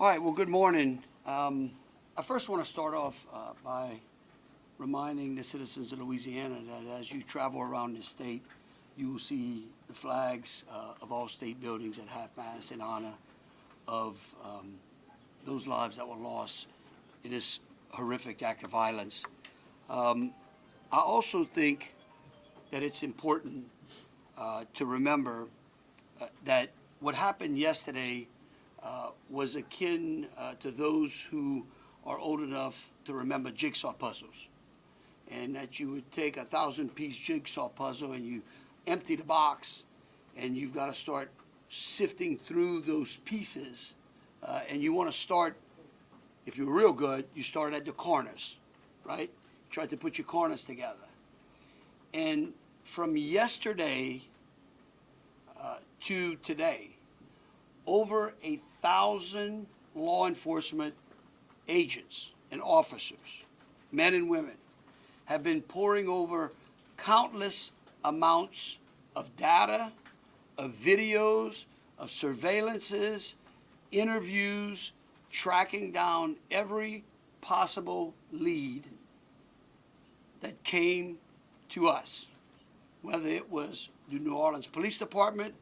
All right, well, good morning. I first want to start off by reminding the citizens of Louisiana that as you travel around the state, you will see the flags of all state buildings at half-mast in honor of those lives that were lost in this horrific act of violence. I also think that it's important to remember that what happened yesterday was akin to those who are old enough to remember jigsaw puzzles, and that you would take a 1,000-piece jigsaw puzzle and you empty the box, and you've got to start sifting through those pieces, and you want to start, if you're real good, you start at the corners, right? Try to put your corners together. And from yesterday to today, over 1,000 law enforcement agents and officers, men and women, have been poring over countless amounts of data, of videos, of surveillances, interviews, tracking down every possible lead that came to us, whether it was the New Orleans Police Department,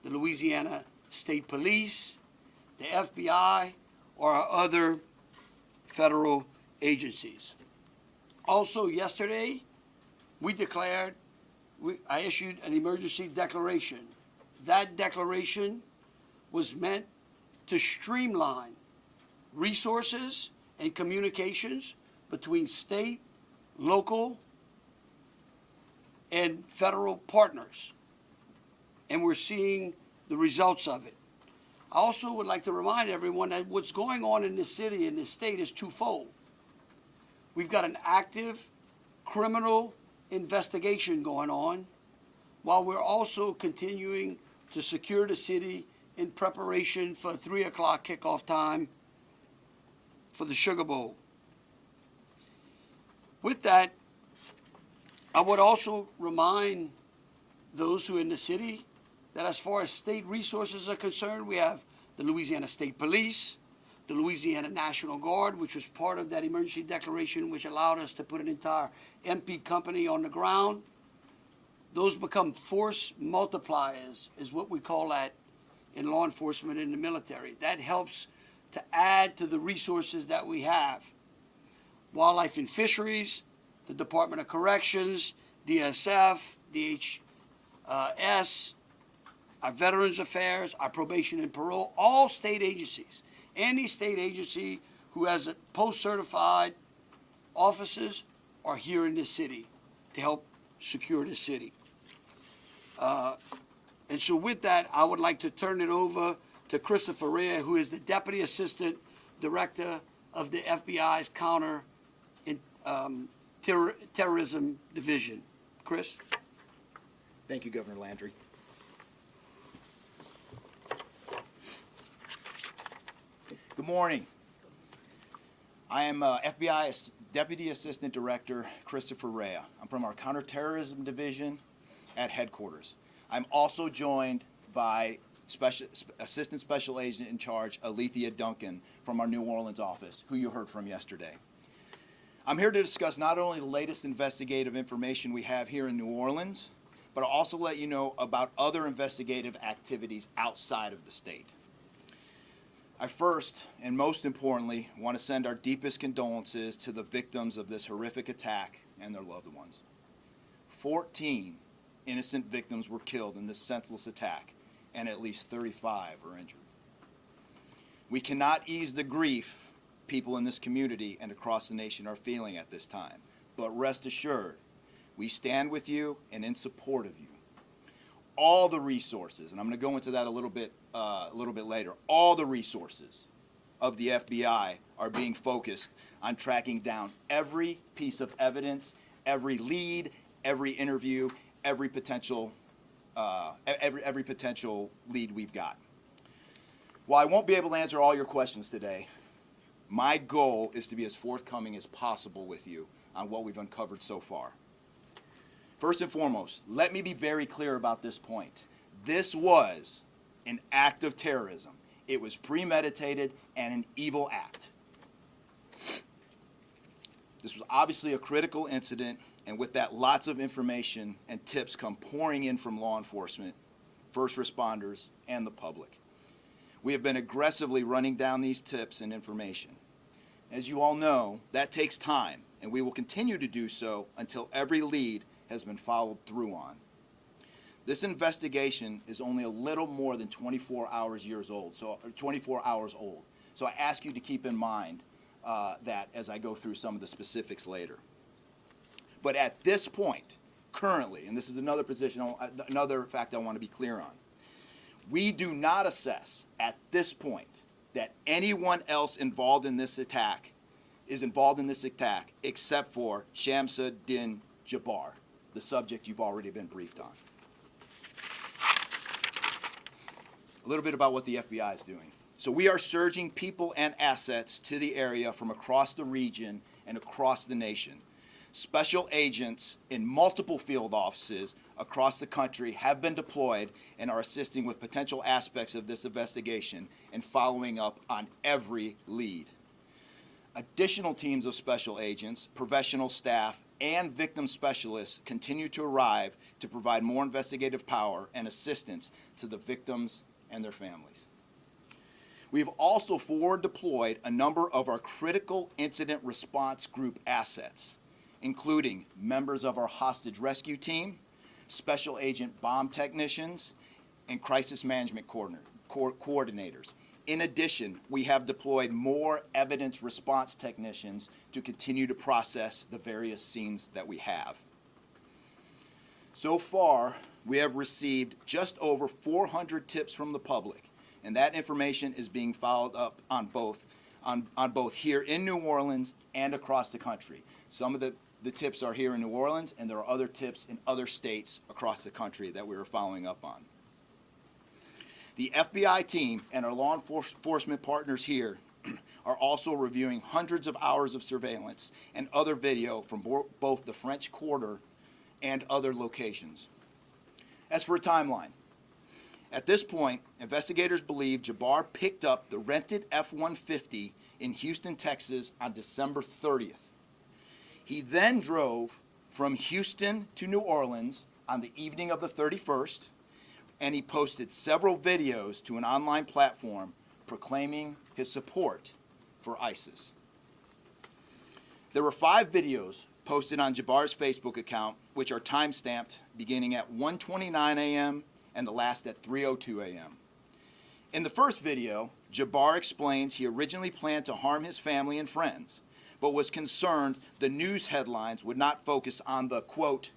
the Louisiana State Police, the FBI, or our other federal agencies. Also yesterday, I issued an emergency declaration. That declaration was meant to streamline resources and communications between state, local, and federal partners. And we're seeing the results of it. I also would like to remind everyone that what's going on in this city and this state is twofold. We've got an active criminal investigation going on, while we're also continuing to secure the city in preparation for 3 o'clock kickoff time for the Sugar Bowl. With that, I would also remind those who are in the city that as far as state resources are concerned, we have the Louisiana State Police, the Louisiana National Guard, which was part of that emergency declaration, which allowed us to put an entire MP company on the ground. Those become force multipliers, is what we call that in law enforcement and the military. That helps to add to the resources that we have. Wildlife and Fisheries, the Department of Corrections, DSF, DHS, our Veterans Affairs, our Probation and Parole, all state agencies. Any state agency who has a post-certified officers are here in this city to help secure the city. And so with that, I would like to turn it over to Christopher Rea, who is the Deputy Assistant Director of the FBI's Counter Terrorism Division. Chris? Thank you, Governor Landry. Good morning. I am FBI Deputy Assistant Director Christopher Rea. I'm from our Counterterrorism Division at headquarters. I'm also joined by Assistant Special Agent in Charge Alethea Duncan from our New Orleans office, who you heard from yesterday. I'm here to discuss not only the latest investigative information we have here in New Orleans, but I'll also let you know about other investigative activities outside of the state. I first, and most importantly, want to send our deepest condolences to the victims of this horrific attack and their loved ones. 14 innocent victims were killed in this senseless attack, and at least 35 are injured. We cannot ease the grief people in this community and across the nation are feeling at this time, but rest assured, we stand with you and in support of you. All the resources, and I'm going to go into that a little bit later, all the resources of the FBI are being focused on tracking down every piece of evidence, every lead, every interview, every potential lead we've got. While I won't be able to answer all your questions today, my goal is to be as forthcoming as possible with you on what we've uncovered so far. First and foremost, let me be very clear about this point. This was an act of terrorism. It was premeditated and an evil act. This was obviously a critical incident, and with that, lots of information and tips come pouring in from law enforcement, first responders, and the public. We have been aggressively running down these tips and information. As you all know, that takes time, and we will continue to do so until every lead has been followed through on. This investigation is only a little more than 24 hours old. So I ask you to keep in mind that as I go through some of the specifics later. But at this point, currently, and this is another fact I want to be clear on, we do not assess at this point that anyone else involved in this attack except for Shamsuddin Jabbar, the subject you've already been briefed on. A little bit about what the FBI is doing. So we are surging people and assets to the area from across the region and across the nation. Special agents in multiple field offices across the country have been deployed and are assisting with potential aspects of this investigation and following up on every lead. Additional teams of special agents, professional staff, and victim specialists continue to arrive to provide more investigative power and assistance to the victims and their families. We have also forward deployed a number of our critical incident response group assets, including members of our hostage rescue team, special agent bomb technicians, and crisis management coordinators. In addition, we have deployed more evidence response technicians to continue to process the various scenes that we have. So far, we have received just over 400 tips from the public, and that information is being followed up on both here in New Orleans and across the country. Some of the tips are here in New Orleans, and there are other tips in other states across the country that we are following up on. The FBI team and our law enforcement partners here are also reviewing hundreds of hours of surveillance and other video from both the French Quarter and other locations. As for a timeline, at this point, investigators believe Jabbar picked up the rented F-150 in Houston, Texas on December 30th. He then drove from Houston to New Orleans on the evening of the 31st, and he posted several videos to an online platform proclaiming his support for ISIS. There were 5 videos posted on Jabbar's Facebook account, which are time-stamped beginning at 1:29 a.m. and the last at 3:02 a.m. In the first video, Jabbar explains he originally planned to harm his family and friends, but was concerned the news headlines would not focus on the, quote,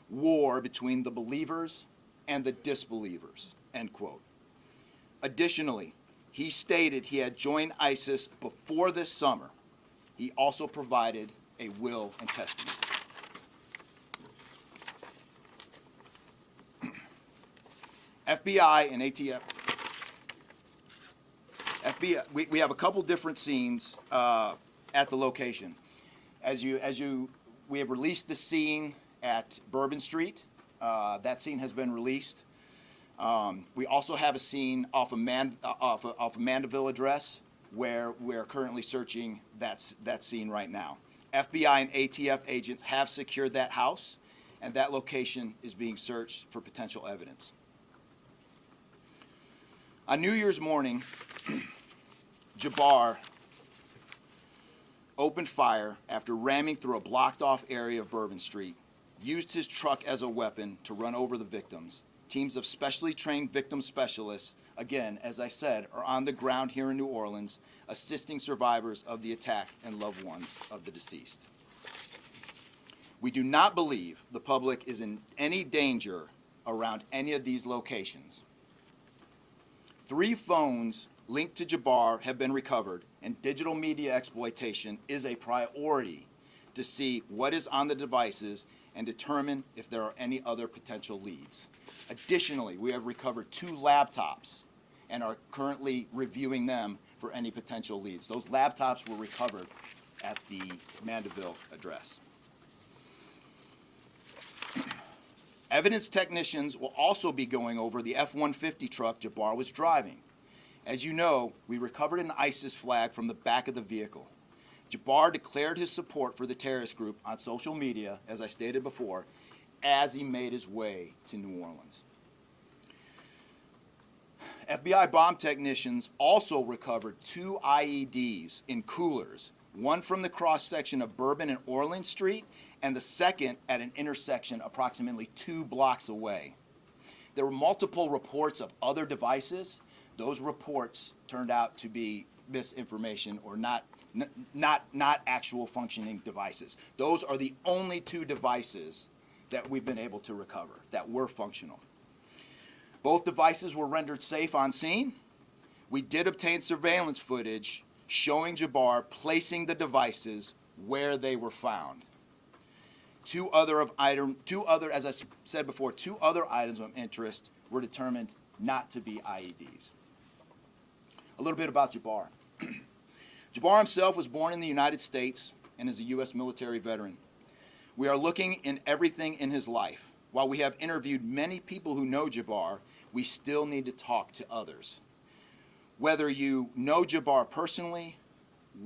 war between the believers and the disbelievers, end quote. Additionally, he stated he had joined ISIS before this summer. He also provided a will and testament. FBI and ATF. We have a couple different scenes at the location. We have released the scene at Bourbon Street. That scene has been released. We also have a scene off of Mandeville address where we're currently searching that scene right now. FBI and ATF agents have secured that house, and that location is being searched for potential evidence. On New Year's morning, Jabbar opened fire after ramming through a blocked-off area of Bourbon Street, used his truck as a weapon to run over the victims. Teams of specially trained victim specialists, again, as I said, are on the ground here in New Orleans, assisting survivors of the attack and loved ones of the deceased. We do not believe the public is in any danger around any of these locations. 3 phones linked to Jabbar have been recovered, and digital media exploitation is a priority to see what is on the devices and determine if there are any other potential leads. Additionally, we have recovered 2 laptops and are currently reviewing them for any potential leads. Those laptops were recovered at the Mandeville address. Evidence technicians will also be going over the F-150 truck Jabbar was driving, As you know, we recovered an ISIS flag from the back of the vehicle. Jabbar declared his support for the terrorist group on social media, as I stated before, as he made his way to New Orleans. FBI bomb technicians also recovered 2 IEDs in coolers, one from the cross-section of Bourbon and Orleans Street, and the second at an intersection approximately 2 blocks away. There were multiple reports of other devices. Those reports turned out to be misinformation or not actual functioning devices. Those are the only 2 devices that we've been able to recover that were functional. Both devices were rendered safe on scene. We did obtain surveillance footage showing Jabbar placing the devices where they were found. Two other, as I said before, 2 other items of interest were determined not to be IEDs. A little bit about Jabbar. Jabbar himself was born in the United States and is a U.S. military veteran. We are looking in everything in his life. While we have interviewed many people who know Jabbar, we still need to talk to others. Whether you know Jabbar personally,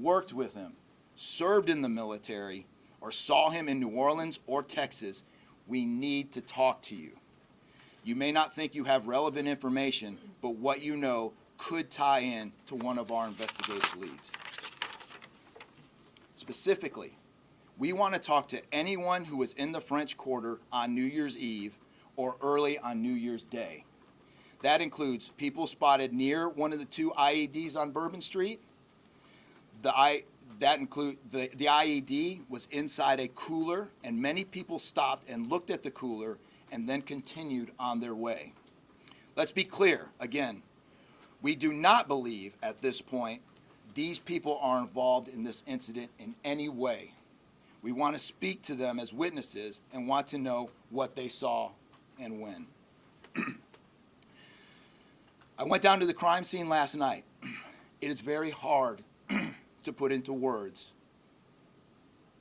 worked with him, served in the military, or saw him in New Orleans or Texas, we need to talk to you. You may not think you have relevant information, but what you know could tie in to one of our investigative leads. Specifically, we want to talk to anyone who was in the French Quarter on New Year's Eve or early on New Year's Day. That includes people spotted near one of the 2 IEDs on Bourbon Street. The IED was inside a cooler, and many people stopped and looked at the cooler and then continued on their way. Let's be clear, again, we do not believe at this point these people are involved in this incident in any way. We want to speak to them as witnesses and want to know what they saw and when. I went down to the crime scene last night. It is very hard to put into words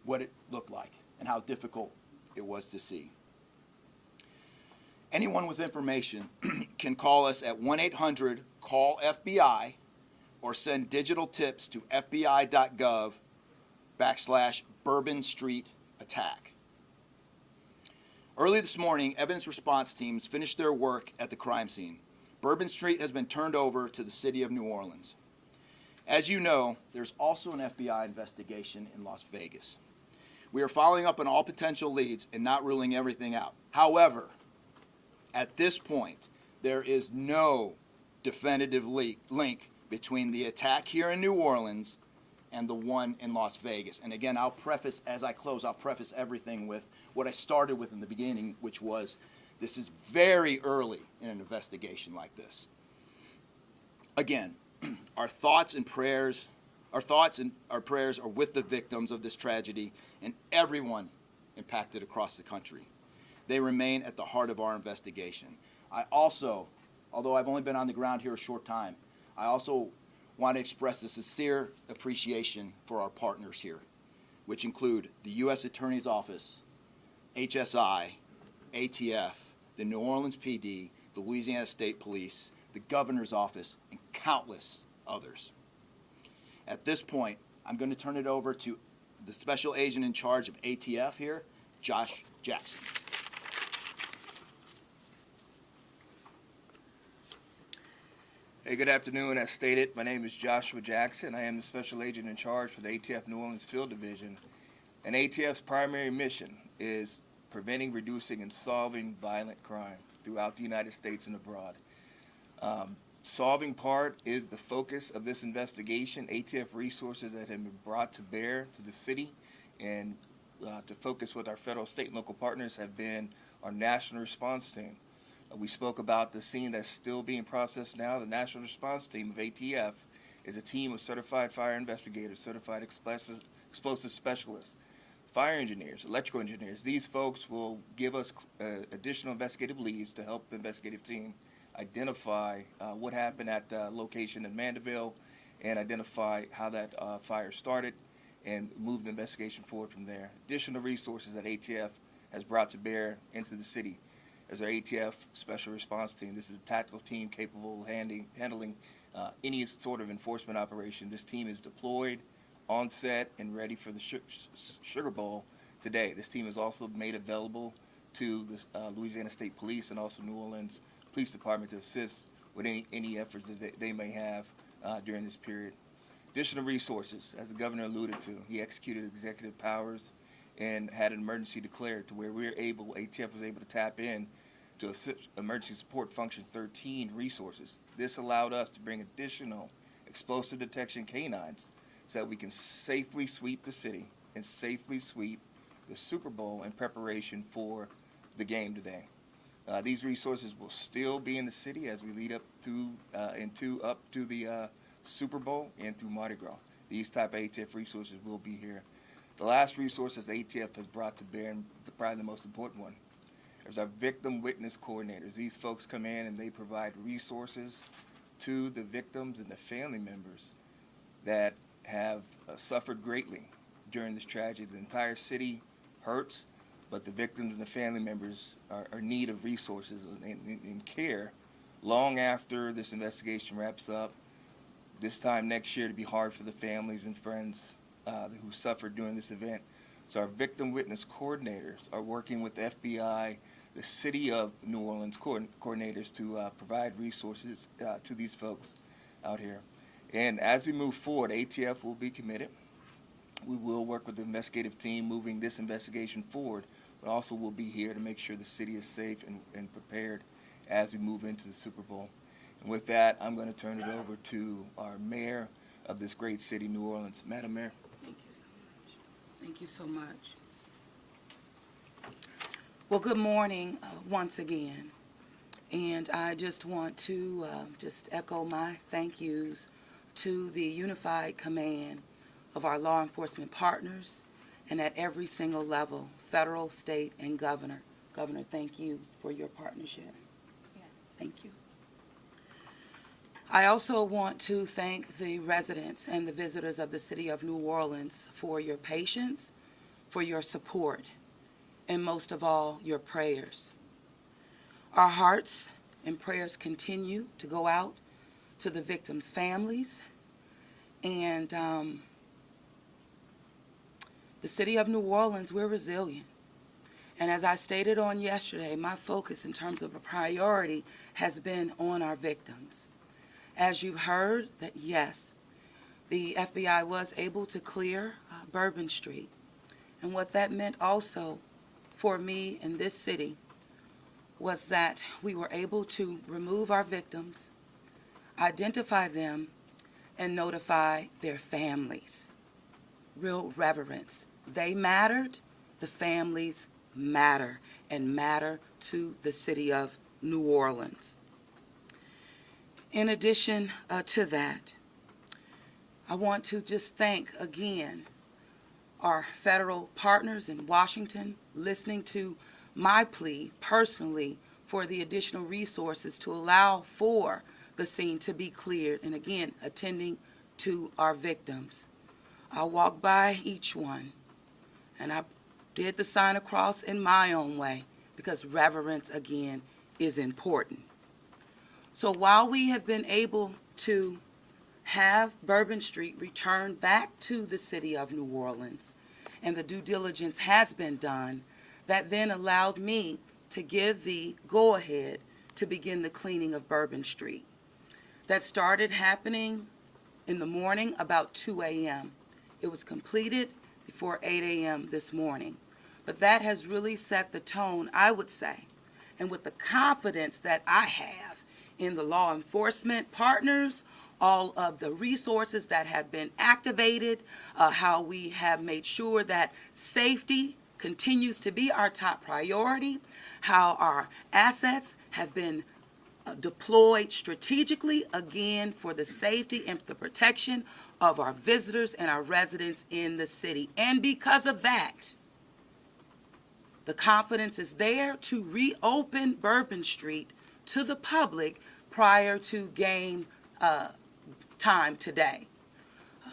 what it looked like and how difficult it was to see. Anyone with information can call us at 1-800-CALL-FBI or send digital tips to fbi.gov/Bourbon Street attack. Early this morning, evidence response teams finished their work at the crime scene. Bourbon Street has been turned over to the city of New Orleans. As you know, there's also an FBI investigation in Las Vegas. We are following up on all potential leads and not ruling everything out. However, at this point, there is no definitive link between the attack here in New Orleans and the one in Las Vegas. And again, I'll preface, as I close, I'll preface everything with what I started with in the beginning, which was this is very early in an investigation like this. Again, our thoughts and prayers are with the victims of this tragedy and everyone impacted across the country. They remain at the heart of our investigation. I also, although I've only been on the ground here a short time, I also want to express a sincere appreciation for our partners here, which include the U.S. Attorney's Office, HSI, ATF, the New Orleans PD, the Louisiana State Police, the Governor's Office, and countless others. At this point, I'm going to turn it over to the Special Agent in charge of ATF here, Josh Jackson. Hey, good afternoon. As stated, my name is Joshua Jackson. I am the Special Agent in charge for the ATF New Orleans Field Division. And ATF's primary mission is preventing, reducing, and solving violent crime throughout the United States and abroad. Solving part is the focus of this investigation. ATF resources that have been brought to bear to the city and to focus with our federal, state, and local partners have been our national response team. We spoke about the scene that's still being processed now. The national response team of ATF is a team of certified fire investigators, certified explosive specialists, fire engineers, electrical engineers. These folks will give us additional investigative leads to help the investigative team identify what happened at the location in Mandeville and identify how that fire started and move the investigation forward from there. Additional resources that ATF has brought to bear into the city as our ATF Special Response Team. This is a tactical team capable of handling any sort of enforcement operation. This team is deployed, on set, and ready for the Sugar Bowl today. This team is also made available to the Louisiana State Police and also New Orleans Police Department to assist with any efforts that they may have during this period. Additional resources, as the governor alluded to, he executed executive powers and had an emergency declared to where ATF was able to tap in to Emergency Support Function 13 resources. This allowed us to bring additional explosive detection canines so that we can safely sweep the city and safely sweep the Super Bowl in preparation for the game today. These resources will still be in the city as we lead up to the Super Bowl and through Mardi Gras. These type of ATF resources will be here. The last resources ATF has brought to bear, and probably the most important one, is our victim witness coordinators. These folks come in and they provide resources to the victims and the family members that have suffered greatly during this tragedy. The entire city hurts, but the victims and the family members are in need of resources and care long after this investigation wraps up. This time next year to be hard for the families and friends who suffered during this event. So our victim witness coordinators are working with the FBI, the City of New Orleans coordinators to provide resources to these folks out here. And as we move forward, ATF will be committed. We will work with the investigative team moving this investigation forward, but also we'll be here to make sure the city is safe and prepared as we move into the Super Bowl. And with that, I'm going to turn it over to our mayor of this great city, New Orleans. Madam Mayor. Thank you so much. Thank you so much. Well, good morning once again. And I just want to just echo my thank yous to the unified command of our law enforcement partners and at every single level, federal, state, and governor. Governor, thank you for your partnership. Yeah, thank you. I also want to thank the residents and the visitors of the city of New Orleans for your patience, for your support, and most of all, your prayers. Our hearts and prayers continue to go out to the victims' families, and the city of New Orleans, we're resilient. And as I stated on yesterday, my focus in terms of a priority has been on our victims. As you've heard, that yes, the FBI was able to clear Bourbon Street. And what that meant also for me in this city was that we were able to remove our victims, identify them, and notify their families. Real reverence. They mattered, the families matter, and matter to the city of New Orleans. In addition to that, I want to just thank again our federal partners in Washington listening to my plea personally for the additional resources to allow for the scene to be cleared, and again, attending to our victims. I walked by each one, and I did the sign of cross in my own way, because reverence, again, is important. So while we have been able to have Bourbon Street returned back to the city of New Orleans, and the due diligence has been done, that then allowed me to give the go-ahead to begin the cleaning of Bourbon Street. That started happening in the morning about 2 a.m. It was completed before 8 a.m. this morning. But that has really set the tone, I would say, and with the confidence that I have in the law enforcement partners, all of the resources that have been activated, how we have made sure that safety continues to be our top priority, how our assets have been deployed strategically, again, for the safety and the protection of our visitors and our residents in the city. And because of that, the confidence is there to reopen Bourbon Street to the public prior to game time today.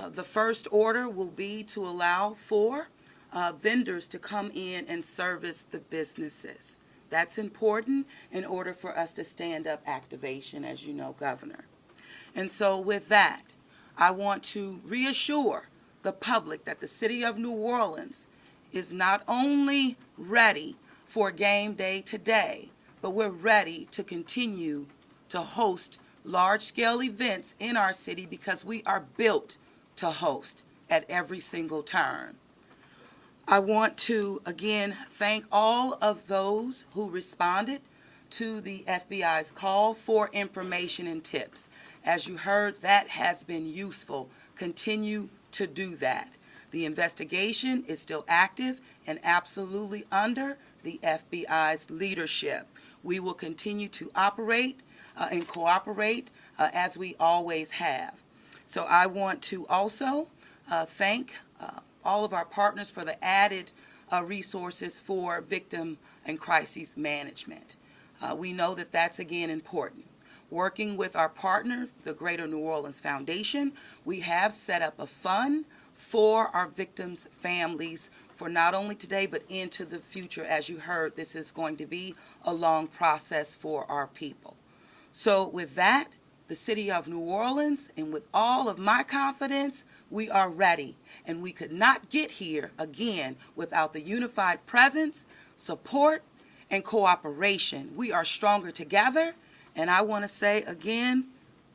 The first order will be to allow for vendors to come in and service the businesses. That's important in order for us to stand up activation, as you know, Governor. And so with that, I want to reassure the public that the city of New Orleans is not only ready for game day today, but we're ready to continue to host large-scale events in our city because we are built to host at every single turn. I want to, again, thank all of those who responded to the FBI's call for information and tips. As you heard, that has been useful. Continue to do that. The investigation is still active and absolutely under the FBI's leadership. We will continue to operate and cooperate as we always have. So I want to also thank all of our partners for the added resources for victim and crisis management. We know that that's, again, important. Working with our partner, the Greater New Orleans Foundation, we have set up a fund for our victims' families for not only today but into the future. As you heard, this is going to be a long process for our people. So with that, the city of New Orleans, and with all of my confidence, we are ready. And we could not get here, again, without the unified presence, support, and cooperation. We are stronger together. And I want to say, again,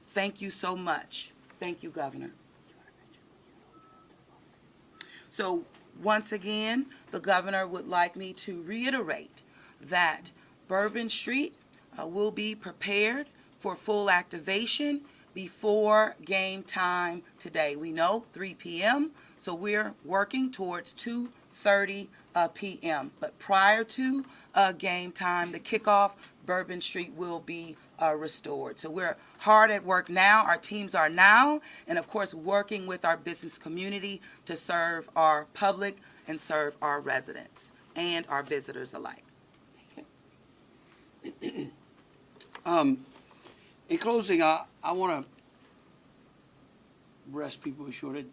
thank you so much. Thank you, Governor. So once again, the governor would like me to reiterate that Bourbon Street will be prepared for full activation before game time today. We know 3 p.m., so we're working towards 2:30 p.m. But prior to game time, the kickoff, Bourbon Street will be restored. So we're hard at work now. Our teams are now, and of course, working with our business community to serve our public and serve our residents and our visitors alike. In closing, I want to rest people assured that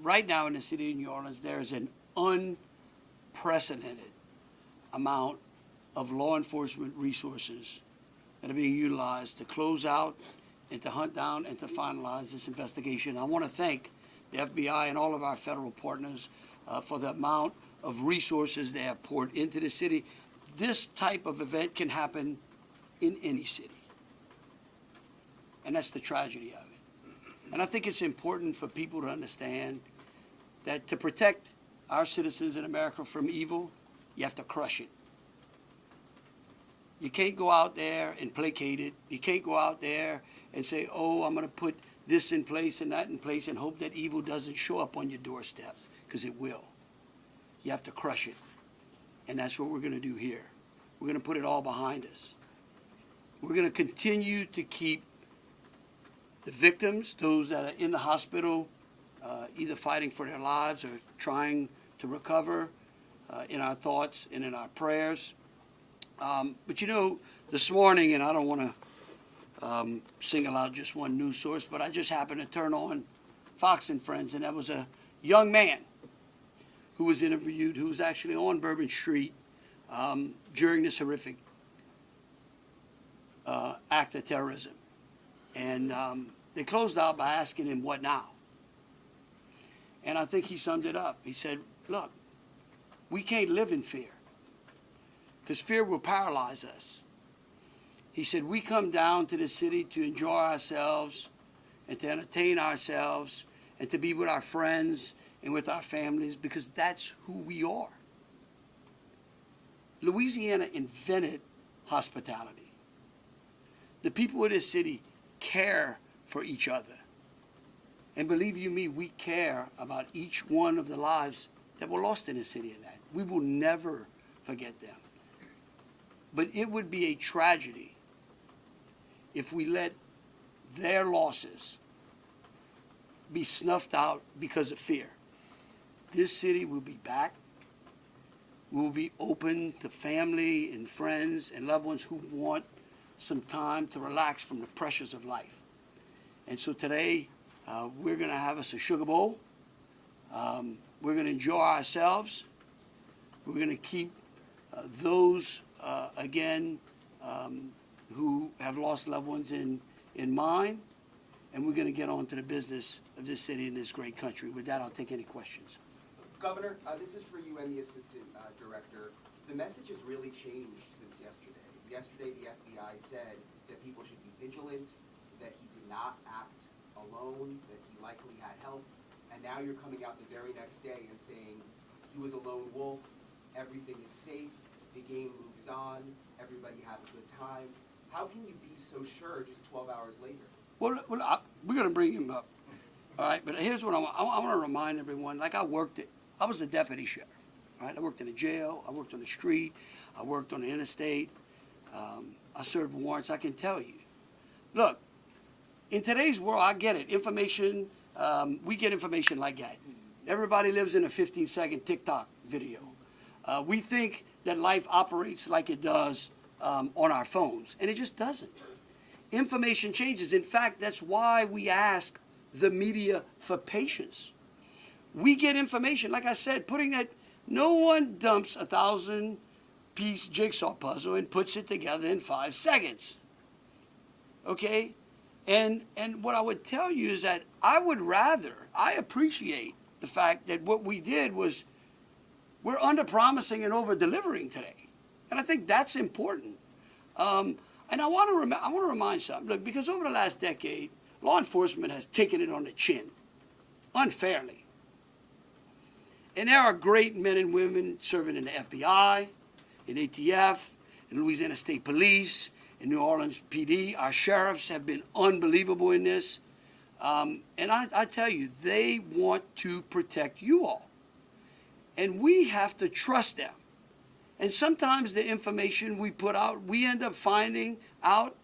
right now in the city of New Orleans, there is an unprecedented amount of law enforcement resources that are being utilized to close out and to hunt down and to finalize this investigation. I want to thank the FBI and all of our federal partners for the amount of resources they have poured into the city. This type of event can happen in any city. And that's the tragedy of it. And I think it's important for people to understand that to protect our citizens in America from evil, you have to crush it. You can't go out there and placate it. You can't go out there and say, oh, I'm going to put this in place and that in place and hope that evil doesn't show up on your doorstep, because it will. You have to crush it. And that's what we're going to do here. We're going to put it all behind us. We're going to continue to keep the victims, those that are in the hospital, either fighting for their lives or trying to recover, in our thoughts and in our prayers. But you know, this morning, and I don't want to single out just one news source, but I just happened to turn on Fox and Friends, and that was a young man who was interviewed, who was actually on Bourbon Street during this horrific act of terrorism. And they closed out by asking him, what now? And I think he summed it up. He said, look, we can't live in fear, because fear will paralyze us. He said, we come down to the city to enjoy ourselves and to entertain ourselves and to be with our friends and with our families, because that's who we are. Louisiana invented hospitality. The people of this city care for each other. And believe you me, we care about each one of the lives that were lost in the city of that. We will never forget them. But it would be a tragedy if we let their losses be snuffed out because of fear. This city will be back. We will be open to family and friends and loved ones who want some time to relax from the pressures of life. And so today, we're going to have us a sugar bowl. We're going to enjoy ourselves. We're going to keep those again, who have lost loved ones in mine, and we're going to get on to the business of this city and this great country. With that, I'll take any questions. Governor, this is for you and the Assistant Director. The message has really changed since yesterday. Yesterday, the FBI said that people should be vigilant, that he did not act alone, that he likely had help, and now you're coming out the very next day and saying he was a lone wolf, everything is safe, the game moves on, everybody had a good time. How can you be so sure just 12 hours later? Well, we're going to bring him up, all right? But here's what I want to remind everyone. Like I was a deputy sheriff, right? I worked in a jail. I worked on the street. I worked on the interstate. I served warrants. I can tell you. Look, in today's world, I get it. Information, we get information like that. Everybody lives in a 15-second TikTok video. We think that life operates like it does on our phones, and it just doesn't. Information changes. In fact, that's why we ask the media for patience. We get information, like I said, no one dumps a 1,000-piece jigsaw puzzle and puts it together in 5 seconds. Okay? And what I would tell you is that I appreciate the fact that what we did was we're under-promising and over-delivering today. And I think that's important. And I want to remind something. Look, because over the last decade, law enforcement has taken it on the chin, unfairly. And there are great men and women serving in the FBI, in ATF, in Louisiana State Police, in New Orleans PD. Our sheriffs have been unbelievable in this. And I tell you, they want to protect you all. And we have to trust them. And sometimes the information we put out, we end up finding out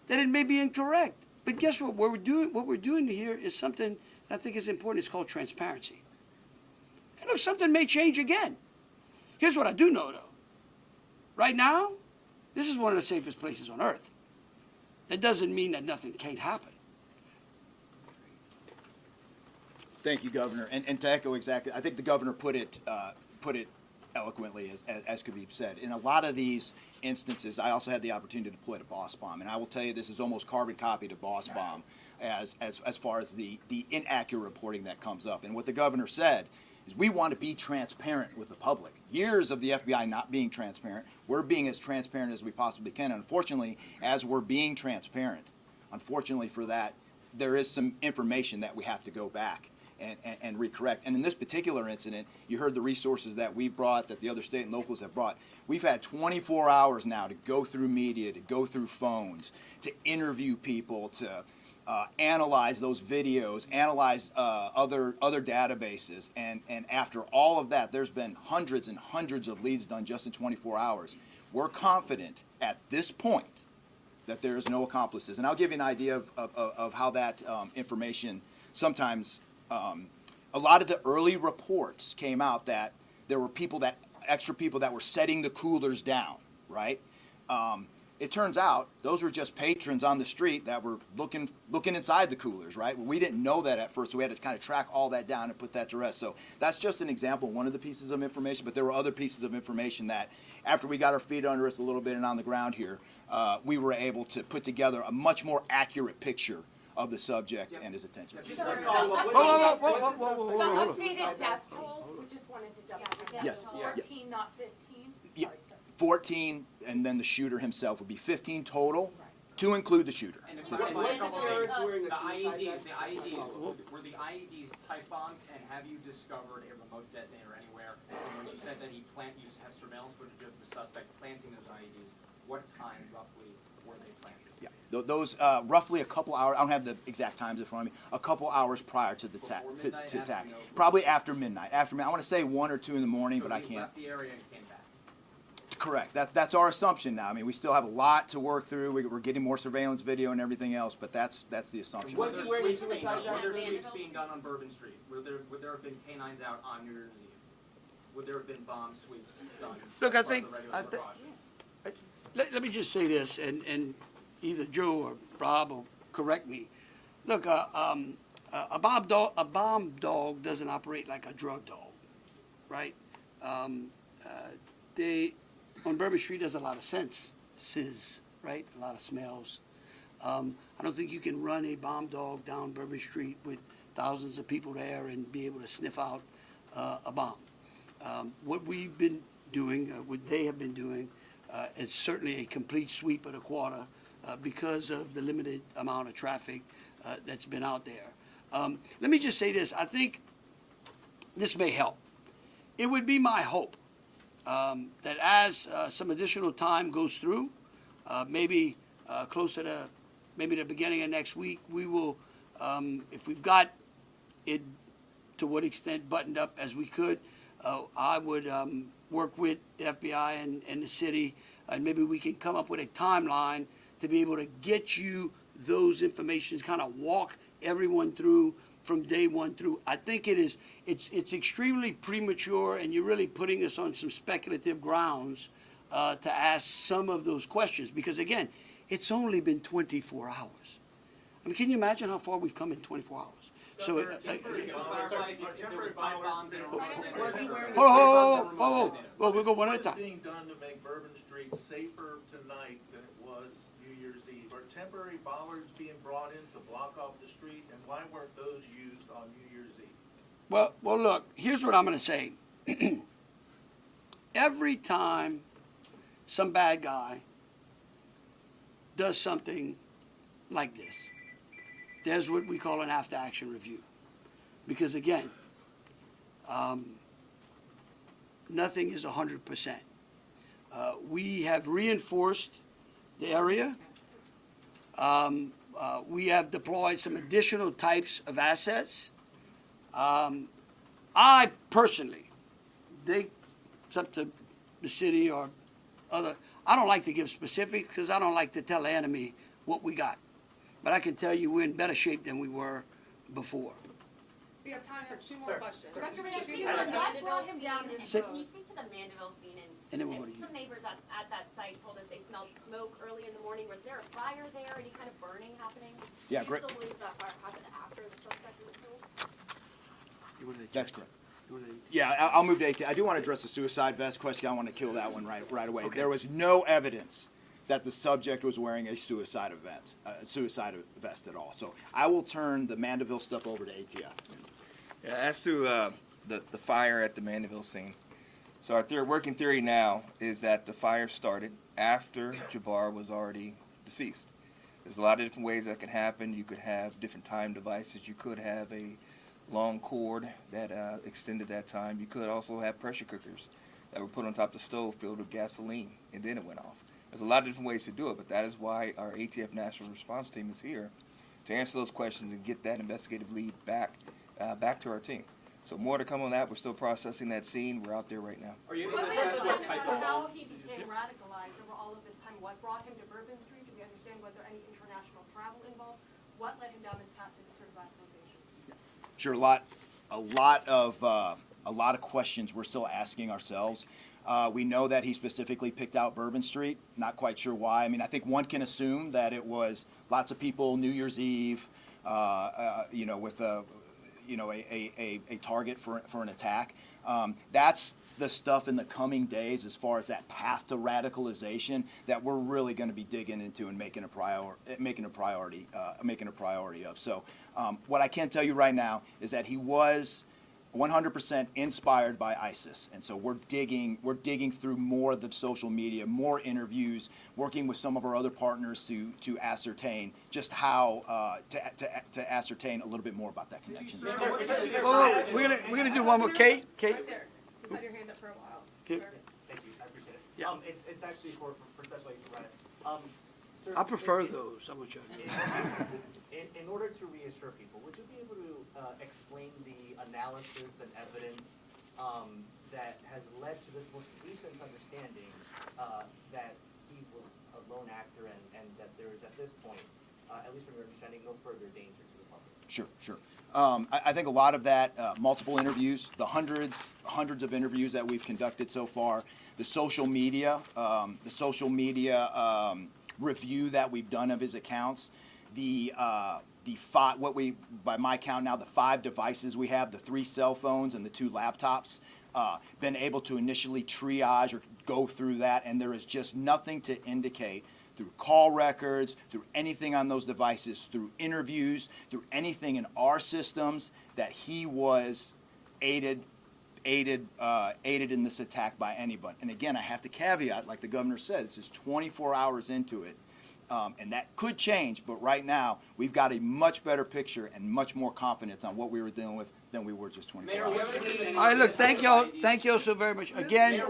that it may be incorrect. But guess what? What we're doing here is something that I think is important. It's called transparency. And look, something may change again. Here's what I do know, though. Right now, this is one of the safest places on earth. That doesn't mean that nothing can't happen. Thank you, Governor. And to echo exactly, I think the Governor put it eloquently, as could be said. In a lot of these instances, I also had the opportunity to deploy to Boss Bomb, and I will tell you this is almost carbon copy to Boss Bomb as far as the inaccurate reporting that comes up. And what the Governor said is we want to be transparent with the public. Years of the FBI not being transparent, we're being as transparent as we possibly can. Unfortunately, as we're being transparent, unfortunately for that, there is some information that we have to go back and recorrect. And in this particular incident, you heard the resources that we brought, that the other state and locals have brought. We've had 24 hours now to go through media, to go through phones, to interview people, to analyze those videos, analyze other databases. And after all of that, there's been hundreds and hundreds of leads done just in 24 hours. We're confident at this point that there is no accomplices. And I'll give you an idea of how that information sometimes, a lot of the early reports came out that there were extra people that were setting the coolers down, right? It turns out those were just patrons on the street that were looking inside the coolers, right? Well, we didn't know that at first, so we had to kind of track all that down and put that to rest. So that's just an example, one of the pieces of information, but there were other pieces of information that after we got our feet under us a little bit and on the ground here, we were able to put together a much more accurate picture of the subject and his attention. Updated death toll, we just wanted to double check. Yes. 14, not 15? Yeah. Sorry, sir. 14, and then the shooter himself would be 15 total, to include the shooter. And What if the terrorist wearing a the suicide IEDs, vest? were the IEDs pipe bombs, and have you discovered a remote detonator anywhere? And when you said that you have surveillance footage of the suspect planting those IEDs, what time roughly were they planted? Yeah, those roughly a couple hours. I don't have the exact times in front of me. A couple hours prior to the Before to midnight, after attack, midnight? probably after midnight. After midnight, I want to say 1 or 2 in the morning, So but I he can't. left the area and came back. Correct. That's our assumption now. I mean, we still have a lot to work through. We're getting more surveillance video and everything else, but that's the assumption. Was he wearing a Sweeps being suicide done- Were there vest? sweeps being done on Bourbon Street? Would there have been canines out on New Year's Eve? Would there have been bomb sweeps done? Look, I as part of think- the regular I thi- precaution? Let me just say this, and either Joe or Rob will correct me. Look, a bomb dog doesn't operate like a drug dog, right? on Bourbon Street, there's a lot of senses, right? A lot of smells. I don't think you can run a bomb dog down Bourbon Street with thousands of people there and be able to sniff out a bomb. What we've been doing, what they have been doing, is certainly a complete sweep of the quarter because of the limited amount of traffic that's been out there. Let me just say this. I think this may help. It would be my hope that as some additional time goes through, maybe closer to maybe the beginning of next week, we will, if we've got it to what extent buttoned up as we could, I would work with the FBI and the city, and maybe we can come up with a timeline to be able to get you those information, kind of walk everyone through from day one through. I think it's extremely premature, and you're really putting us on some speculative grounds to ask some of those questions, because again, it's only been 24 hours. I mean, can you imagine how far we've come in 24 hours? So, Was he wearing oh, well, we'll go one at a What time. is being done to make Bourbon Street safer tonight than it was New Year's Eve? Are temporary bollards being brought in to block off the street, and why weren't those used on New Year's Eve? Well, look, here's what I'm going to say. Every time some bad guy does something like this, there's what we call an after-action review. Because again, nothing is 100%. We have reinforced the area. We have deployed some additional types of assets. I personally, it's up to the city or other, I don't like to give specifics because I don't like to tell the enemy what we got. But I can tell you we're in better shape than we were before. We have time for two more questions. Director, can you speak to the Mandeville scene? Say- Can you speak to the Mandeville scene? And then we'll go to you. Some neighbors at that site told us they smelled smoke early in the morning. Was there a fire there? Any kind of burning happening? Yeah, great. Do you still believe that fire happened after the suspect was killed? That's correct. Yeah, I'll move to 18. I do want to address the suicide vest question. I want to kill that one right away. Okay. There was no evidence that the subject was wearing a suicide vest at all. So I will turn the Mandeville stuff over to ATF. Yeah, as to the fire at the Mandeville scene, so our working theory now is that the fire started after Jabbar was already deceased. There's a lot of different ways that can happen. You could have different time devices. You could have a long cord that extended that time. You could also have pressure cookers that were put on top of the stove filled with gasoline, and then it went off. There's a lot of different ways to do it, but that is why our ATF National Response Team is here to answer those questions and get that investigative lead back to our team. So more to come on that. We're still processing that scene. We're out there right now. Are you able to assess what type of... How he became radicalized over all of this time, what brought him to Bourbon Street? Do we understand whether any international travel involved? What led him down this path to this sort of radicalization? Sure, a lot of questions we're still asking ourselves. We know that he specifically picked out Bourbon Street. Not quite sure why. I mean, I think one can assume that it was lots of people New Year's Eve, with a target for an attack. That's the stuff in the coming days as far as that path to radicalization that we're really going to be digging into and making a priority of. So what I can tell you right now is that he was 100% inspired by ISIS, and so we're digging through more of the social media, more interviews, working with some of our other partners to ascertain just how to ascertain a little bit more about that connection. Oh, we're gonna do one more. Kate. Right there. You've had your hand up for a while. Okay. Sir. Thank you, I appreciate it. Yeah. It's actually for Special Agent Ryan. Sir, I prefer those. I want you to. In order to reassure people, would you be able to explain the analysis and evidence that has led to this most recent understanding that he was a lone actor and that there is at this point, at least from your understanding, no further danger to the public? Sure. I think a lot of that, multiple interviews, the hundreds of interviews that we've conducted so far, the social media review that we've done of his accounts, by my count now, the 5 devices we have, the 3 cell phones and the 2 laptops been able to initially triage or go through that, and there is just nothing to indicate through call records, through anything on those devices, through interviews, through anything in our systems that he was aided in this attack by anybody. And again, I have to caveat, like the governor said, it's just 24 hours into it. And that could change, but right now, we've got a much better picture and much more confidence on what we were dealing with than we were just 24 hours ago. All right, look, thank y'all so very much. Again,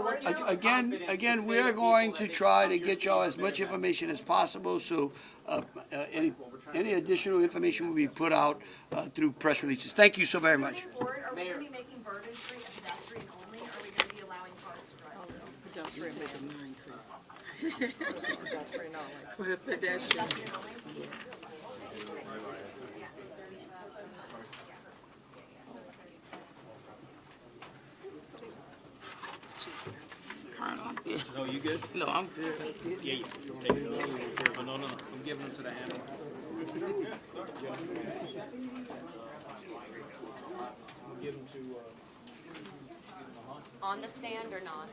we are going to try to get y'all as much information as possible, so any additional information will be put out through press releases. Thank you so very much. Board, are we going to be making Bourbon Street a pedestrian only, or are we going to be allowing cars to drive through? Pedestrian. No, you good? No, I'm good. Yeah, you take it over. But no, I'm giving them to the handler. On the stand or not?